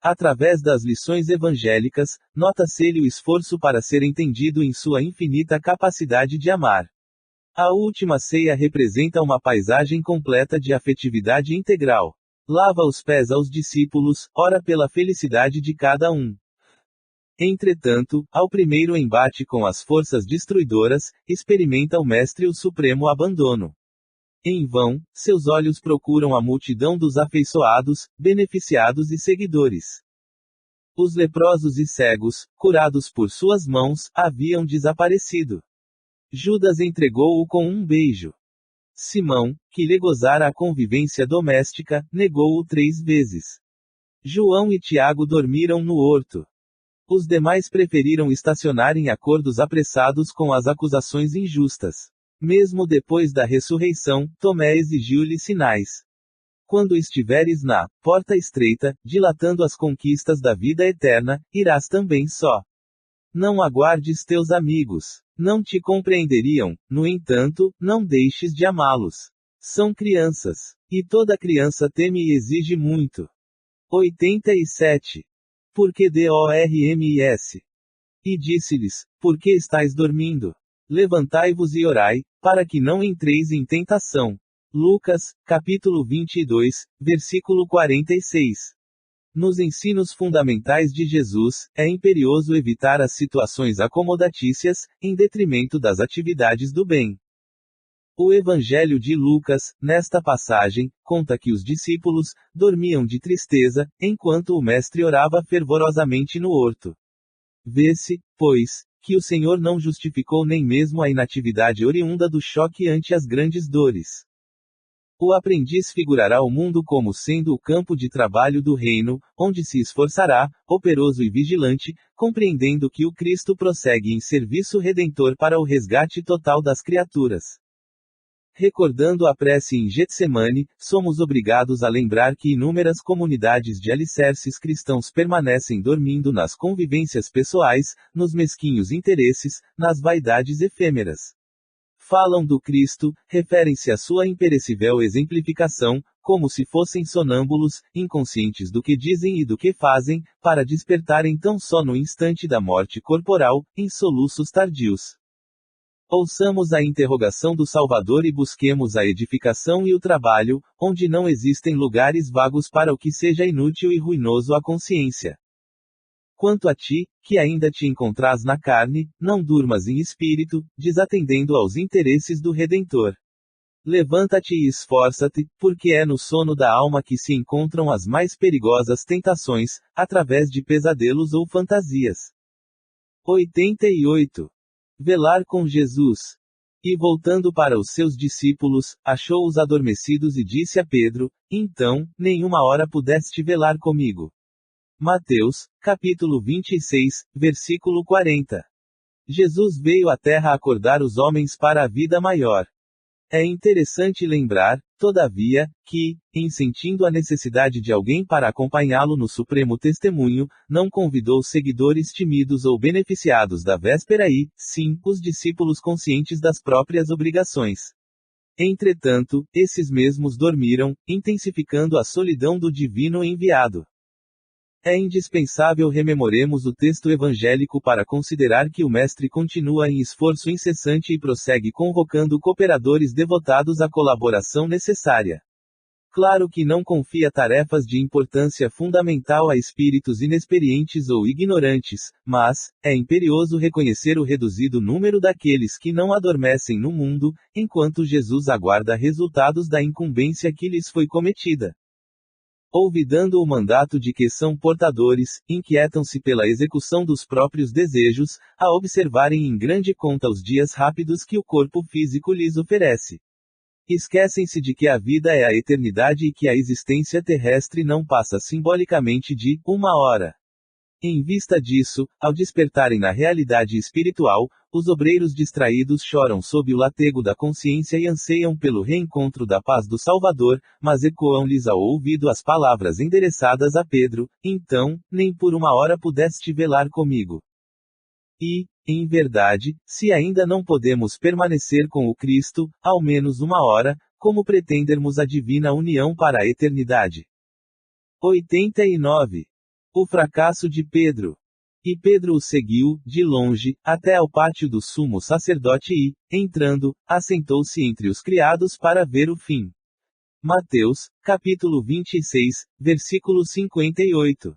Através das lições evangélicas, nota-se-lhe o esforço para ser entendido em sua infinita capacidade de amar. A última ceia representa uma paisagem completa de afetividade integral. Lava os pés aos discípulos, ora pela felicidade de cada um. Entretanto, ao primeiro embate com as forças destruidoras, experimenta o Mestre o supremo abandono. Em vão, seus olhos procuram a multidão dos afeiçoados, beneficiados e seguidores. Os leprosos e cegos, curados por suas mãos, haviam desaparecido. Judas entregou-o com um beijo. Simão, que lhe gozara a convivência doméstica, negou-o 3 vezes. João e Tiago dormiram no horto. Os demais preferiram estacionar em acordos apressados com as acusações injustas. Mesmo depois da ressurreição, Tomé exigiu-lhe sinais. Quando estiveres na porta estreita, dilatando as conquistas da vida eterna, irás também só. Não aguardes teus amigos. Não te compreenderiam, no entanto, não deixes de amá-los. São crianças. E toda criança teme e exige muito. 87. Porque DORMIS. E disse-lhes: Por que estáis dormindo? Levantai-vos e orai, para que não entreis em tentação. Lucas, capítulo 22, versículo 46. Nos ensinos fundamentais de Jesus, é imperioso evitar as situações acomodatícias, em detrimento das atividades do bem. O Evangelho de Lucas, nesta passagem, conta que os discípulos dormiam de tristeza, enquanto o Mestre orava fervorosamente no horto. Vê-se, pois, que o Senhor não justificou nem mesmo a inatividade oriunda do choque ante as grandes dores. O aprendiz figurará o mundo como sendo o campo de trabalho do reino, onde se esforçará, operoso e vigilante, compreendendo que o Cristo prossegue em serviço redentor para o resgate total das criaturas. Recordando a prece em Getsemane, somos obrigados a lembrar que inúmeras comunidades de alicerces cristãos permanecem dormindo nas convivências pessoais, nos mesquinhos interesses, nas vaidades efêmeras. Falam do Cristo, referem-se à sua imperecível exemplificação, como se fossem sonâmbulos, inconscientes do que dizem e do que fazem, para despertarem tão só no instante da morte corporal, em soluços tardios. Ouçamos a interrogação do Salvador e busquemos a edificação e o trabalho, onde não existem lugares vagos para o que seja inútil e ruinoso à consciência. Quanto a ti, que ainda te encontrás na carne, não durmas em espírito, desatendendo aos interesses do Redentor. Levanta-te e esforça-te, porque é no sono da alma que se encontram as mais perigosas tentações, através de pesadelos ou fantasias. 88. Velar com Jesus. E voltando para os seus discípulos, achou-os adormecidos e disse a Pedro: Então, nenhuma hora pudeste velar comigo. Mateus, capítulo 26, versículo 40. Jesus veio à terra acordar os homens para a vida maior. É interessante lembrar, todavia, que, em sentindo a necessidade de alguém para acompanhá-lo no supremo testemunho, não convidou seguidores tímidos ou beneficiados da véspera e, sim, os discípulos conscientes das próprias obrigações. Entretanto, esses mesmos dormiram, intensificando a solidão do divino enviado. É indispensável rememoremos o texto evangélico para considerar que o Mestre continua em esforço incessante e prossegue convocando cooperadores devotados à colaboração necessária. Claro que não confia tarefas de importância fundamental a espíritos inexperientes ou ignorantes, mas é imperioso reconhecer o reduzido número daqueles que não adormecem no mundo, enquanto Jesus aguarda resultados da incumbência que lhes foi cometida. olvidando o mandato de que são portadores, inquietam-se pela execução dos próprios desejos, a observarem em grande conta os dias rápidos que o corpo físico lhes oferece. Esquecem-se de que a vida é a eternidade e que a existência terrestre não passa simbolicamente de uma hora. Em vista disso, ao despertarem na realidade espiritual, os obreiros distraídos choram sob o latego da consciência e anseiam pelo reencontro da paz do Salvador, mas ecoam-lhes ao ouvido as palavras endereçadas a Pedro: então, nem por uma hora pudeste velar comigo. E, em verdade, se ainda não podemos permanecer com o Cristo, ao menos uma hora, como pretendermos a divina união para a eternidade? 89. O fracasso de Pedro. E Pedro o seguiu, de longe, até ao pátio do sumo sacerdote e, entrando, assentou-se entre os criados para ver o fim. Mateus, capítulo 26, versículo 58.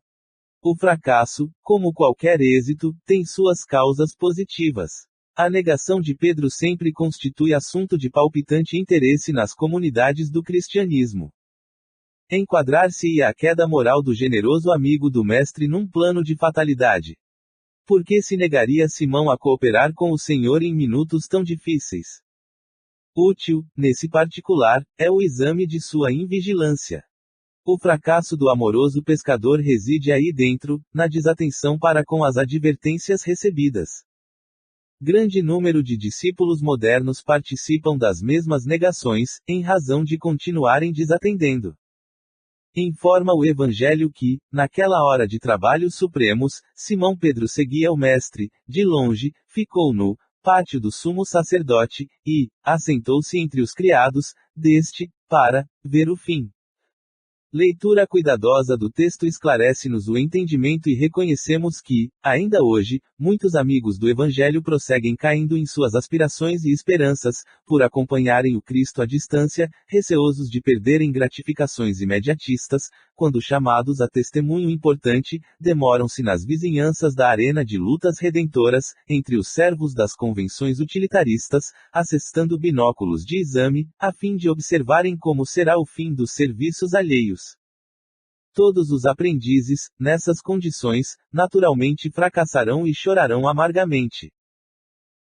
O fracasso, como qualquer êxito, tem suas causas positivas. A negação de Pedro sempre constitui assunto de palpitante interesse nas comunidades do cristianismo. Enquadrar-se-ia a queda moral do generoso amigo do Mestre num plano de fatalidade. Por que se negaria Simão a cooperar com o Senhor em minutos tão difíceis? Útil, nesse particular, é o exame de sua invigilância. O fracasso do amoroso pescador reside aí dentro, na desatenção para com as advertências recebidas. Grande número de discípulos modernos participam das mesmas negações, em razão de continuarem desatendendo. Informa o Evangelho que, naquela hora de trabalhos supremos, Simão Pedro seguia o Mestre, de longe, ficou no pátio do sumo sacerdote, e assentou-se entre os criados, para ver o fim. Leitura cuidadosa do texto esclarece-nos o entendimento e reconhecemos que, ainda hoje, muitos amigos do Evangelho prosseguem caindo em suas aspirações e esperanças, por acompanharem o Cristo à distância, receosos de perderem gratificações imediatistas, quando chamados a testemunho importante, demoram-se nas vizinhanças da arena de lutas redentoras, entre os servos das convenções utilitaristas, assestando binóculos de exame, a fim de observarem como será o fim dos serviços alheios. Todos os aprendizes, nessas condições, naturalmente fracassarão e chorarão amargamente.